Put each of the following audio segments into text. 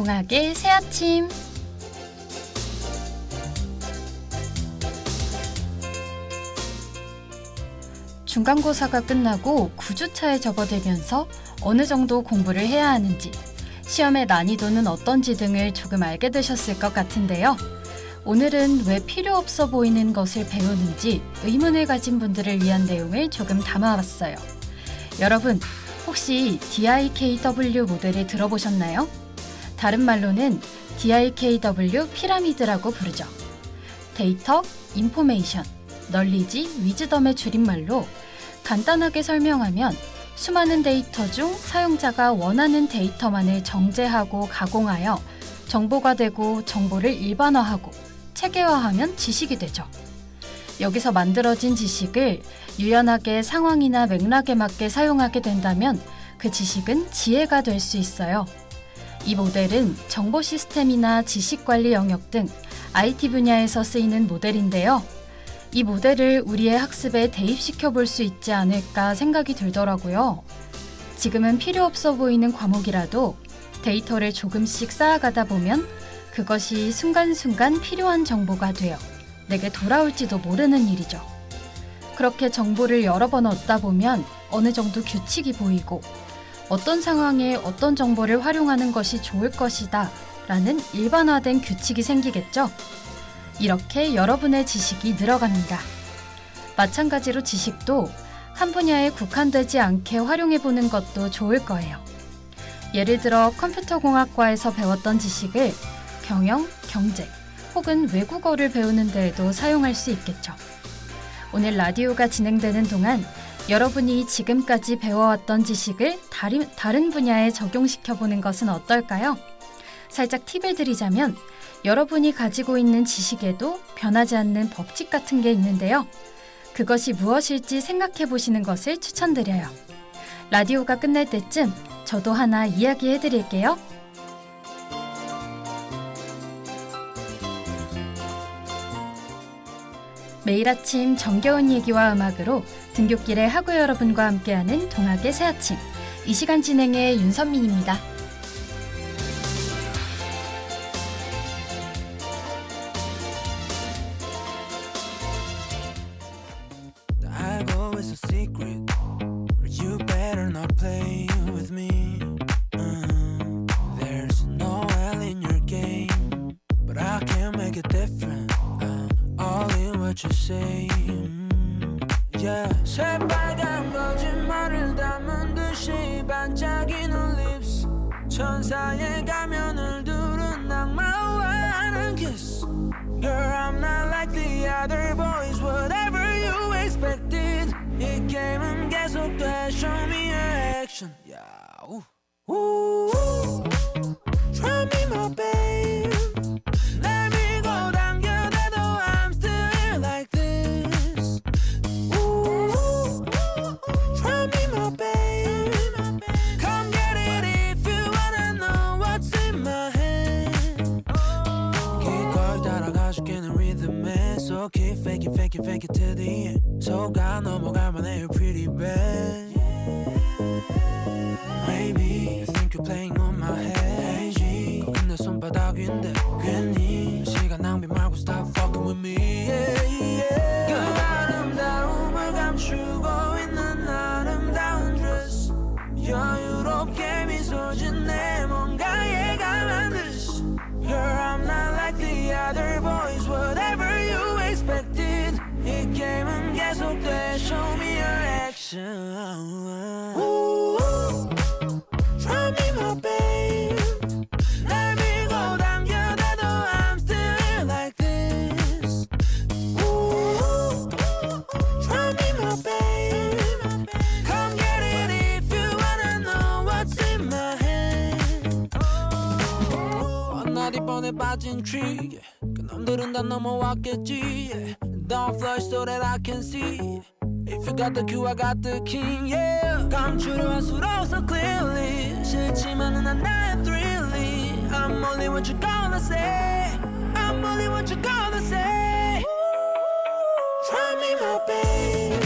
동학의 새아침. 중간고사가 끝나고 9주차에 접어들면서 어느 정도 공부를 해야 하는지, 시험의 난이도는 어떤지 등을 조금 알게 되셨을 것 같은데요. 오늘은 왜 필요 없어 보이는 것을 배우는지 의문을 가진 분들을 위한 내용을 조금 담아봤어요. 여러분, 혹시 DIKW 모델을 들어보셨나요? 다른 말로는 DIKW 피라미드라고 부르죠. 데이터, 인포메이션, 널리지, 위즈덤의 줄임말로 간단하게 설명하면 수많은 데이터 중 사용자가 원하는 데이터만을 정제하고 가공하여 정보가 되고 정보를 일반화하고 체계화하면 지식이 되죠. 여기서 만들어진 지식을 유연하게 상황이나 맥락에 맞게 사용하게 된다면 그 지식은 지혜가 될 수 있어요. 이 모델은 정보 시스템이나 지식관리 영역 등 IT 분야에서 쓰이는 모델인데요. 이 모델을 우리의 학습에 대입시켜 볼 수 있지 않을까 생각이 들더라고요. 지금은 필요 없어 보이는 과목이라도 데이터를 조금씩 쌓아가다 보면 그것이 순간순간 필요한 정보가 되어 내게 돌아올지도 모르는 일이죠. 그렇게 정보를 여러 번 얻다 보면 어느 정도 규칙이 보이고 어떤 상황에 어떤 정보를 활용하는 것이 좋을 것이다 라는 일반화된 규칙이 생기겠죠. 이렇게 여러분의 지식이 늘어갑니다. 마찬가지로 지식도 한 분야에 국한되지 않게 활용해보는 것도 좋을 거예요. 예를 들어 컴퓨터공학과에서 배웠던 지식을 경영, 경제 혹은 외국어를 배우는 데에도 사용할 수 있겠죠. 오늘 라디오가 진행되는 동안 여러분이 지금까지 배워왔던 지식을 다른 분야에 적용시켜보는 것은 어떨까요? 살짝 팁을 드리자면 여러분이 가지고 있는 지식에도 변하지 않는 법칙 같은 게 있는데요. 그것이 무엇일지 생각해 보시는 것을 추천드려요. 라디오가 끝날 때쯤 저도 하나 이야기해 드릴게요. 매일 아침 정겨운 얘기와 음악으로 등굣길의 학우 여러분과 함께하는 동학의 새아침. 이 시간 진행의 윤선민입니다. 새빨간 거짓말을 담은 듯이 반짝이는 lips 천사의 가면을 두른 악마와는 kiss Girl I'm not like the other boys Whatever you expected 이 게임은 계속돼 Show me your action yeah. Ooh. Try me my babe Let me go 당겨대도 I'm still like this Ooh. Try me my babe Come get it if you wanna know what's in my hand 기꺼이 따라가줄게는 리듬에 So keep fake it, fake it, fake it to the end 속아 넘어갈만 해 you're pretty bad Maybe you think you're playing on my head 거긴 내 손바닥 위인데 괜히 시간 낭비 말고 stop fucking with me yeah, yeah. 그 아름다움을 감추고 있는 아름다운 dress 여유롭게 미소 짓네 뭔가에 강한 듯이 Girl I'm not like the other boys Whatever you expected 이 게임은 계속돼 Show me your action Ooh. Try me my babe Let me go 당겨대도 I'm still like this Ooh. Try me my babe Come get it if you wanna know what's in my hand 어나리 뻔에 빠진 tree 그놈들은 다 넘어왔겠지 Don't flush so that I can see If you got the cue, I got the king, yeah 감추려 할수록 so clearly 싫지만은 난 나의 thrilling I'm only what you gonna say I'm only what you gonna say Try me my babe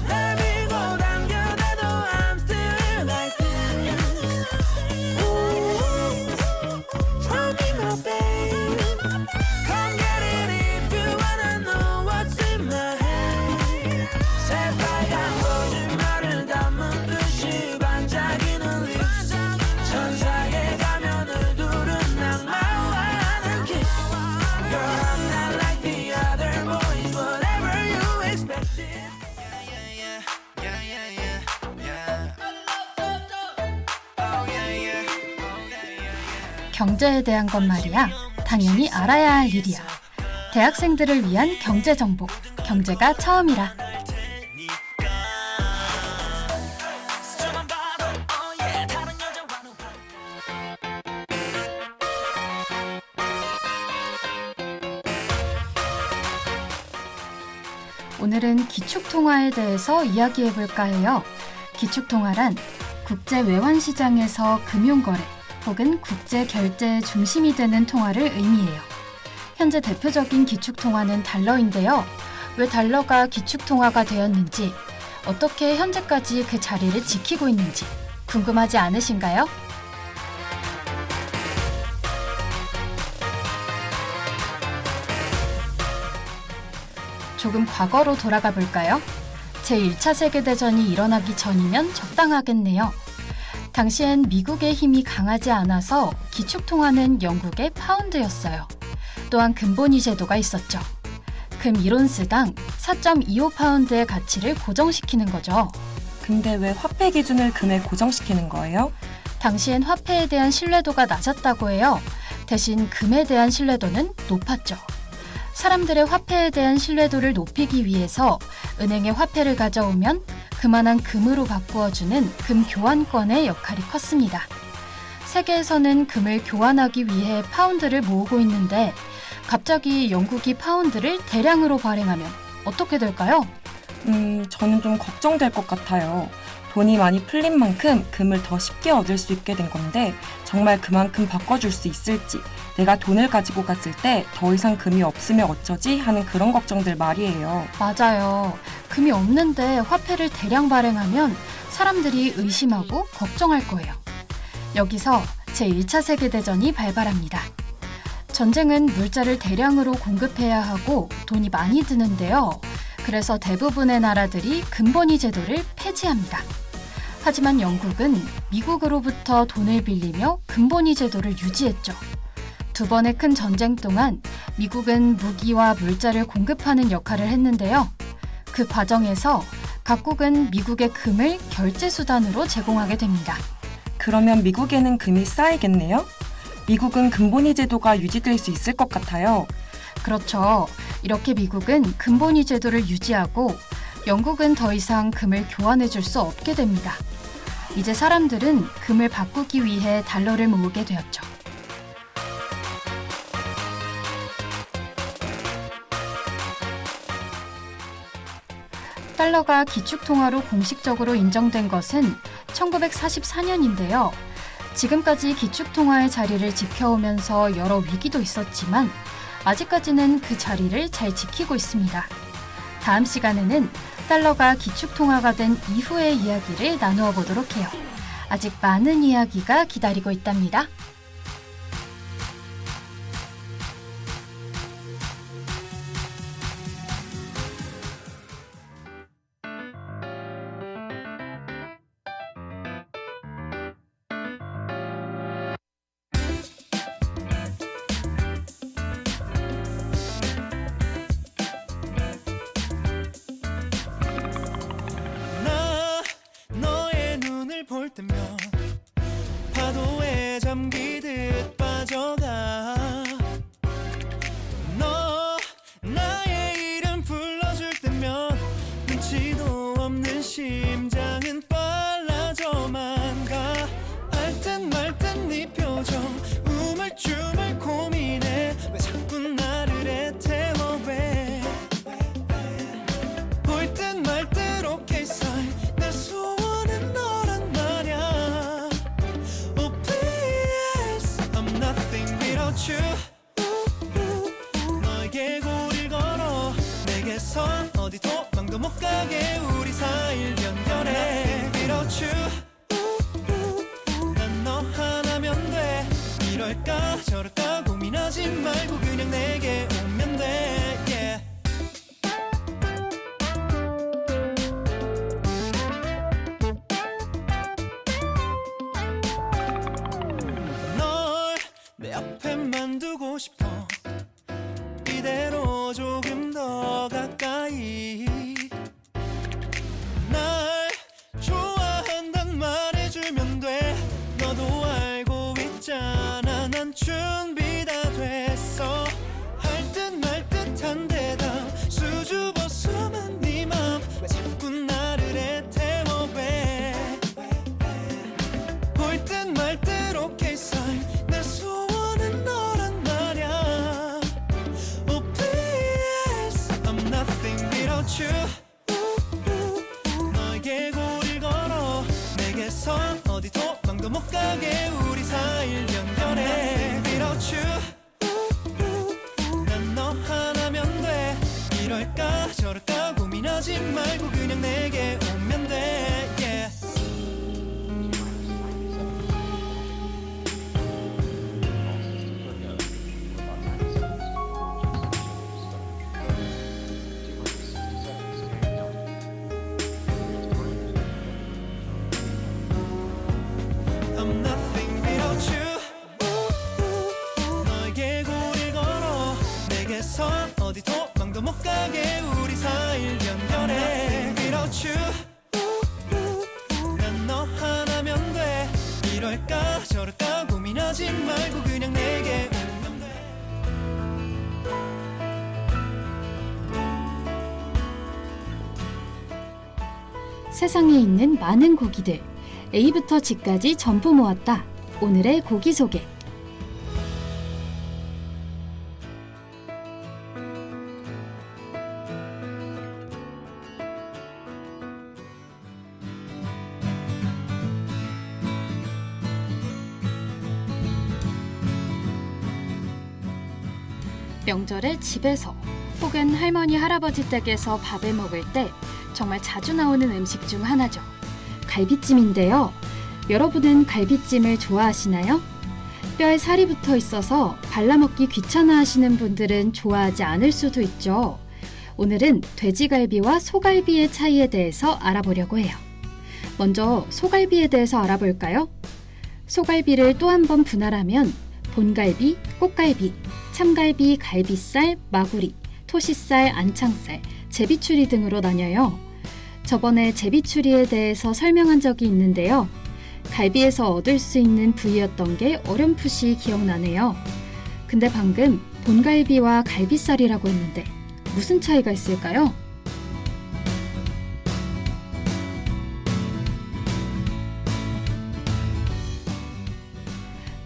Let me go 당겨대도 I'm still like this Ooh. 경제에 대한 건 말이야. 당연히 알아야 할 일이야. 대학생들을 위한 경제 정보. 경제가 처음이라. 오늘은 기축통화에 대해서 이야기해볼까 해요. 기축통화란 국제외환시장에서 금융거래 혹은 국제결제의 중심이 되는 통화를 의미해요. 현재 대표적인 기축통화는 달러인데요. 왜 달러가 기축통화가 되었는지, 어떻게 현재까지 그 자리를 지키고 있는지 궁금하지 않으신가요? 조금 과거로 돌아가 볼까요? 제1차 세계대전이 일어나기 전이면 적당하겠네요. 당시엔 미국의 힘이 강하지 않아서 기축통화는 영국의 파운드였어요. 또한 금본위 제도가 있었죠. 금 1온스당 4.25파운드의 가치를 고정시키는 거죠. 근데 왜 화폐 기준을 금에 고정시키는 거예요? 당시엔 화폐에 대한 신뢰도가 낮았다고 해요. 대신 금에 대한 신뢰도는 높았죠. 사람들의 화폐에 대한 신뢰도를 높이기 위해서 은행에 화폐를 가져오면 그만한 금으로 바꾸어주는 금 교환권의 역할이 컸습니다. 세계에서는 금을 교환하기 위해 파운드를 모으고 있는데 갑자기 영국이 파운드를 대량으로 발행하면 어떻게 될까요? 저는 좀 걱정될 것 같아요. 돈이 많이 풀린 만큼 금을 더 쉽게 얻을 수 있게 된 건데 정말 그만큼 바꿔줄 수 있을지, 내가 돈을 가지고 갔을 때 더 이상 금이 없으면 어쩌지 하는 그런 걱정들 말이에요. 맞아요. 금이 없는데 화폐를 대량 발행하면 사람들이 의심하고 걱정할 거예요. 여기서 제1차 세계대전이 발발합니다. 전쟁은 물자를 대량으로 공급해야 하고 돈이 많이 드는데요. 그래서 대부분의 나라들이 금본위 제도를 폐지합니다. 하지만 영국은 미국으로부터 돈을 빌리며 금본위 제도를 유지했죠. 두 번의 큰 전쟁 동안 미국은 무기와 물자를 공급하는 역할을 했는데요. 그 과정에서 각국은 미국의 금을 결제 수단으로 제공하게 됩니다. 그러면 미국에는 금이 쌓이겠네요? 미국은 금본위 제도가 유지될 수 있을 것 같아요. 그렇죠. 이렇게 미국은 금본위 제도를 유지하고 영국은 더 이상 금을 교환해 줄 수 없게 됩니다. 이제 사람들은 금을 바꾸기 위해 달러를 모으게 되었죠. 달러가 기축통화로 공식적으로 인정된 것은 1944년인데요. 지금까지 기축통화의 자리를 지켜오면서 여러 위기도 있었지만 아직까지는 그 자리를 잘 지키고 있습니다. 다음 시간에는 달러가 기축통화가 된 이후의 이야기를 나누어 보도록 해요. 아직 많은 이야기가 기다리고 있답니다. 볼 때면 파도에 잠기듯 빠져가. 너 나의 이름 불러줄 때면 눈치도 없는 심장은 빨라져만 가. 알 듯 말 듯 네 표정 우물쭈물 고민해. 왜 자꾸 나를 애태워 왜. 볼 듯 말 듯 오케이 sign. 날 소원은 너란 말야. Oh please I'm nothing without you. 너에게 고리를 걸어 내게선 어디 도망도 못 가게 우리 사이를 연결해. Without you 난 너 하나면 돼. 이럴까 저럴까 고민하지 말고 그냥 내게 오면 돼. Yeah. 널 내 앞에만 두고 싶어. 이대로 조금 더 가까이. 날 좋아한단 말해주면 돼. 너도 알고 있잖아 난 without you 너에게 고리를 걸어 내게선 어디 도망도 못 가게 우리 사이를 연결해 without you 난 너 하나면 돼 이럴까 저럴까 고민하지 말고 그냥 내게 오면 돼 yeah. I'm nothing without you 너에게 고리를 걸어 내게선 어디 도망도 못 가게 우리 사이를 연결해 without you 난 너 하나면 돼 이럴까 저럴까 고민하지 말고 그냥 내게 오면 돼 세상에 있는 많은 고기들 A부터 G까지 전부 모았다. 오늘의 고기 소개. 명절에 집에서 혹은 할머니 할아버지 댁에서 밥을 먹을 때 정말 자주 나오는 음식 중 하나죠. 갈비찜인데요. 여러분은 갈비찜을 좋아하시나요? 뼈에 살이 붙어 있어서 발라먹기 귀찮아 하시는 분들은 좋아하지 않을 수도 있죠. 오늘은 돼지갈비와 소갈비의 차이에 대해서 알아보려고 해요. 먼저 소갈비에 대해서 알아볼까요? 소갈비를 또 한 번 분할하면 본갈비, 꽃갈비, 참갈비, 갈비살, 마구리, 토시살, 안창살, 제비추리 등으로 나뉘어요. 저번에 제비추리에 대해서 설명한 적이 있는데요. 갈비에서 얻을 수 있는 부위였던 게 어렴풋이 기억나네요. 근데 방금 본갈비와 갈비살이라고 했는데 무슨 차이가 있을까요?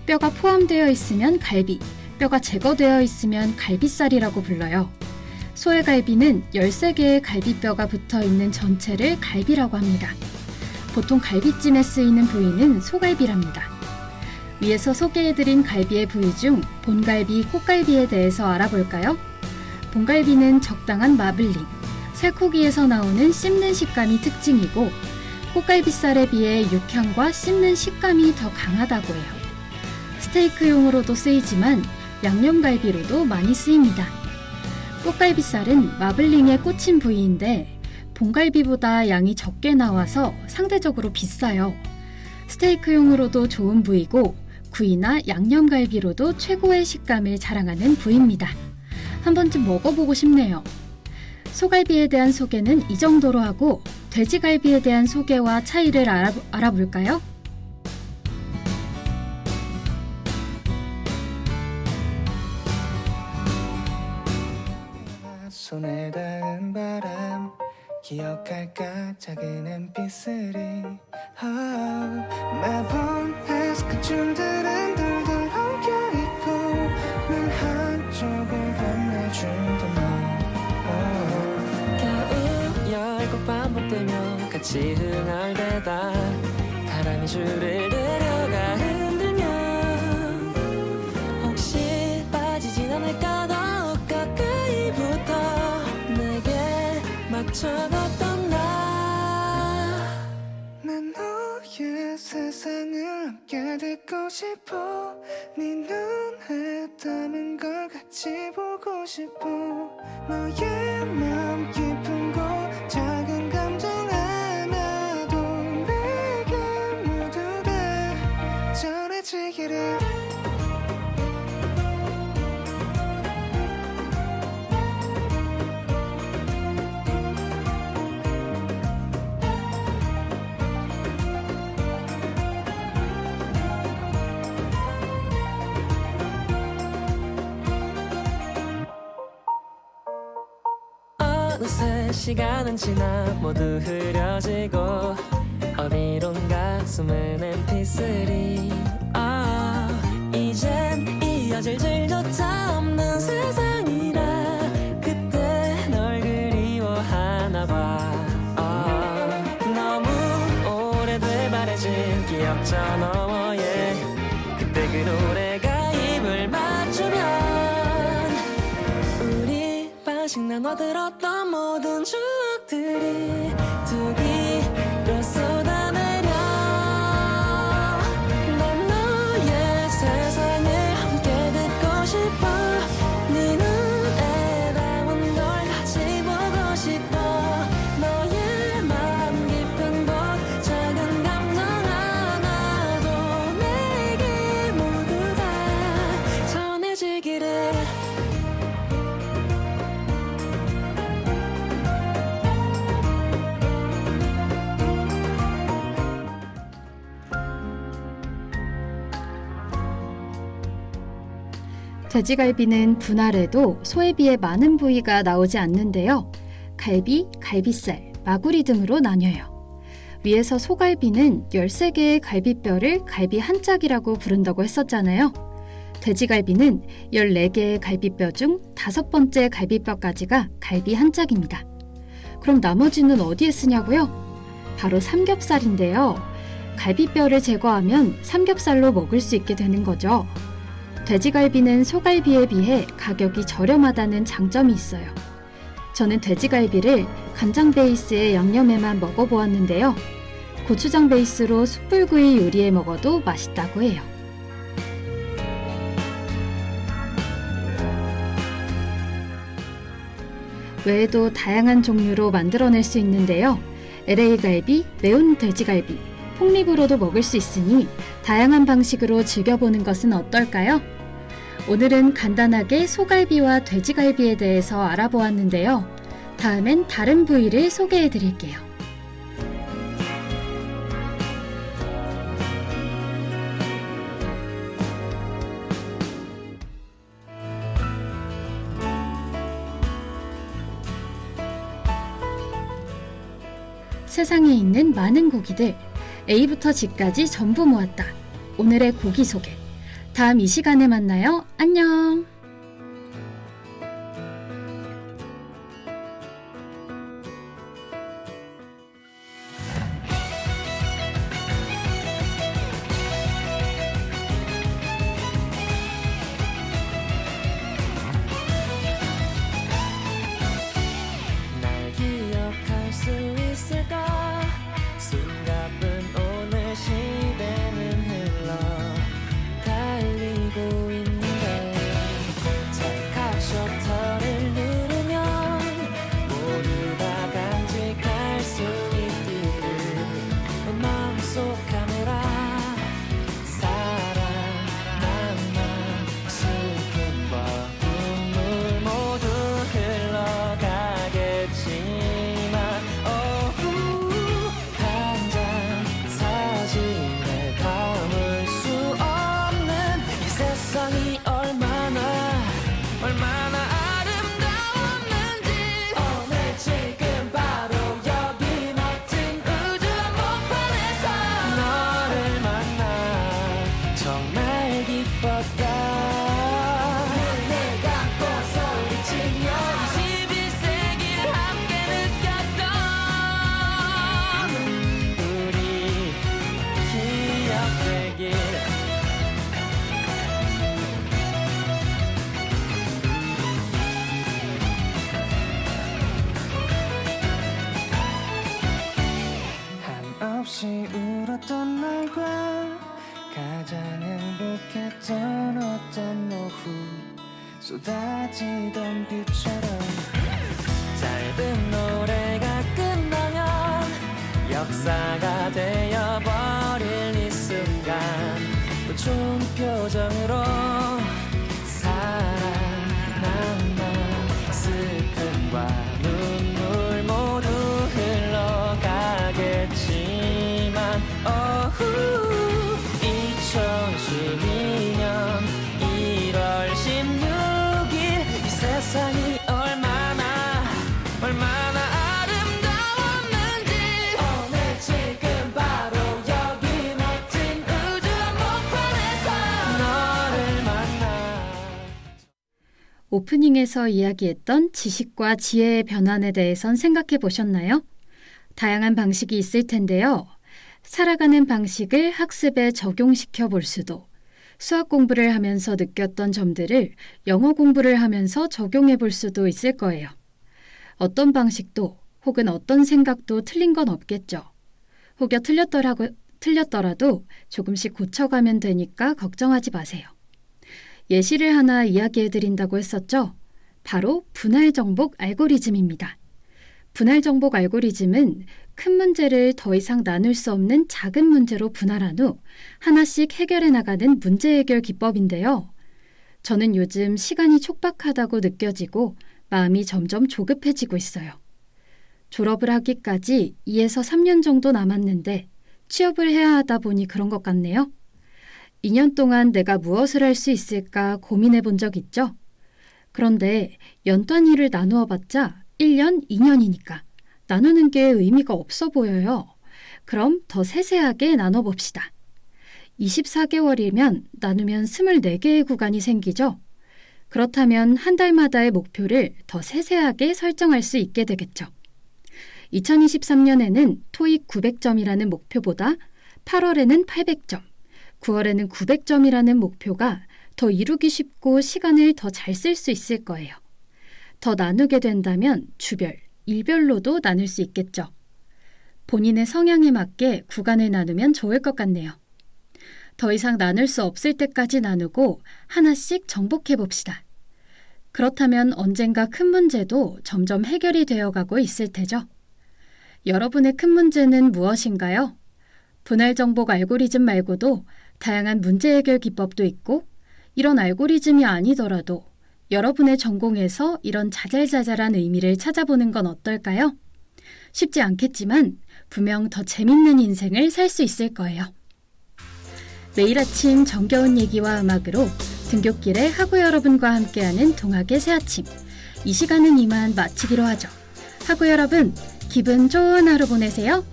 뼈가 포함되어 있으면 갈비, 뼈가 제거되어 있으면 갈비살이라고 불러요. 소의 갈비는 13개의 갈비뼈가 붙어있는 전체를 갈비라고 합니다. 보통 갈비찜에 쓰이는 부위는 소갈비랍니다. 위에서 소개해드린 갈비의 부위 중 본갈비, 꽃갈비에 대해서 알아볼까요? 본갈비는 적당한 마블링, 살코기에서 나오는 씹는 식감이 특징이고 꽃갈비살에 비해 육향과 씹는 식감이 더 강하다고 해요. 스테이크용으로도 쓰이지만 양념갈비로도 많이 쓰입니다. 꽃갈비살은 마블링에 꽂힌 부위인데 본갈비보다 양이 적게 나와서 상대적으로 비싸요. 스테이크용으로도 좋은 부위고 구이나 양념갈비로도 최고의 식감을 자랑하는 부위입니다. 한 번쯤 먹어보고 싶네요. 소갈비에 대한 소개는 이 정도로 하고 돼지갈비에 대한 소개와 차이를 알아볼까요? 손에 닿은 바람 기억할까 작은 햇빛들이 매번 햇빛 줌들은 덜덜 엉켜있고 눈 한쪽을 건네주던 너 겨울 열곡 반복되며 같이 흥얼대다 바람이 줄을 내려가 흔들면 혹시 빠지진 않을까 더욱 가까이 붙어 내게 맞춰갔던 난 너의 세상을 함께 듣고 싶어 네 눈에 담은 걸 같이 보고 싶어 너의 맘 깊은 곳 작은 감정 하나도 내게 모두 다 전해지기를 어느새 시간은 지나 모두 흐려지고 어디론가 숨은 햇빛들이 이젠 이어질 줄조차 없는 세상이라 그때 널 그리워하 저 너머에 그때 그 노래가 입을 맞추면 우리 반씩 나눠 들었던 모든 추억들이 두 귀로 쏟아내려 난 너의 세상에 함께 듣고 싶어 네 눈에 담은 걸 다시 보고 싶어 너의 마음 깊은 곳 작은 감정 하나도 내게 모두 다 전해지기를 돼지갈비는 분할해도 소에 비해 많은 부위가 나오지 않는데요. 갈비, 갈비살, 마구리 등으로 나뉘어요. 위에서 소갈비는 13개의 갈비뼈를 갈비 한 짝이라고 부른다고 했었잖아요. 돼지갈비는 14개의 갈비뼈 중 5번째 갈비뼈까지가 갈비 한 짝입니다. 그럼 나머지는 어디에 쓰냐고요? 바로 삼겹살인데요. 갈비뼈를 제거하면 삼겹살로 먹을 수 있게 되는 거죠. 돼지갈비는 소갈비에 비해 가격이 저렴하다는 장점이 있어요. 저는 돼지갈비를 간장 베이스의 양념에만 먹어보았는데요. 고추장 베이스로 숯불구이 요리에 먹어도 맛있다고 해요. 외에도 다양한 종류로 만들어낼 수 있는데요. LA갈비, 매운 돼지갈비, 폭립으로도 먹을 수 있으니 다양한 방식으로 즐겨보는 것은 어떨까요? 오늘은 간단하게 소갈비와 돼지갈비에 대해서 알아보았는데요. 다음엔 다른 부위를 소개해 드릴게요. 세상에 있는 많은 고기들, A부터 G까지 전부 모았다. 오늘의 고기 소개. 다음 이 시간에 만나요. 안녕! 날 기억할 수 있을까 숨가쁜 오늘 시대는 흘러 달리고 있는데 찰칵 셔터를 누르면 모두 다 간직할 수 있기를 내 마음속 카메라 사랑 낭만 슬픔과 눈물 모두 흘러가겠지만 한 장 사진에 담을 수 없는 이 세상이 얼마나 아름다웠는지 오늘 지금 바로 여기 멋진 우주 한복판에서 너를 만나 정말 기뻤다 눈을 감고 소리치며 21세기를 함께 느꼈던 우리 기억되길 한없이 울었던 날과 가장 행복했던 어떤 오후 쏟아지던 뷰처럼 짧은 노래가 끝나면 역사가 되어버릴 이 순간 또 좋은 표정으로 사랑 낭만 슬픔과 눈물 모두 흘러가겠지만 2012년 1월 16일 이 세상이 얼마나 아름다웠는지 오늘 지금 바로 여기 멋진 우주 한복판에서 너를 만나 오프닝에서 이야기했던 지식과 지혜의 변환에 대해선 생각해 보셨나요? 다양한 방식이 있을 텐데요. 살아가는 방식을 학습에 적용시켜 볼 수도, 수학 공부를 하면서 느꼈던 점들을 영어 공부를 하면서 적용해 볼 수도 있을 거예요. 어떤 방식도 혹은 어떤 생각도 틀린 건 없겠죠. 혹여 틀렸더라도 조금씩 고쳐가면 되니까 걱정하지 마세요. 예시를 하나 이야기해 드린다고 했었죠? 바로 분할 정복 알고리즘입니다. 분할 정복 알고리즘은 큰 문제를 더 이상 나눌 수 없는 작은 문제로 분할한 후 하나씩 해결해 나가는 문제 해결 기법인데요. 저는 요즘 시간이 촉박하다고 느껴지고 마음이 점점 조급해지고 있어요. 졸업을 하기까지 2에서 3년 정도 남았는데 취업을 해야 하다 보니 그런 것 같네요. 2년 동안 내가 무엇을 할 수 있을까 고민해 본 적 있죠? 그런데 연 단위를 나누어 봤자 1년, 2년이니까 나누는 게 의미가 없어 보여요. 그럼 더 세세하게 나눠봅시다. 24개월이면 나누면 24개의 구간이 생기죠. 그렇다면 한 달마다의 목표를 더 세세하게 설정할 수 있게 되겠죠. 2023년에는 토익 900점이라는 목표보다 8월에는 800점, 9월에는 900점이라는 목표가 더 이루기 쉽고 시간을 더 잘 쓸 수 있을 거예요. 더 나누게 된다면 주별, 일별로도 나눌 수 있겠죠. 본인의 성향에 맞게 구간을 나누면 좋을 것 같네요. 더 이상 나눌 수 없을 때까지 나누고 하나씩 정복해 봅시다. 그렇다면 언젠가 큰 문제도 점점 해결이 되어가고 있을 테죠. 여러분의 큰 문제는 무엇인가요? 분할 정복 알고리즘 말고도 다양한 문제 해결 기법도 있고 이런 알고리즘이 아니더라도 여러분의 전공에서 이런 자잘자잘한 의미를 찾아보는 건 어떨까요? 쉽지 않겠지만 분명 더 재밌는 인생을 살 수 있을 거예요. 매일 아침 정겨운 얘기와 음악으로 등굣길에 학우 여러분과 함께하는 동학의 새아침. 이 시간은 이만 마치기로 하죠. 학우 여러분, 기분 좋은 하루 보내세요.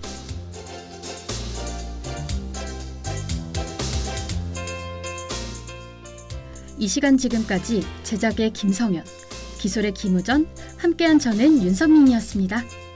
이 시간 지금까지 제작의 김성현, 기술의 김우전, 함께한 저는 윤선민이었습니다.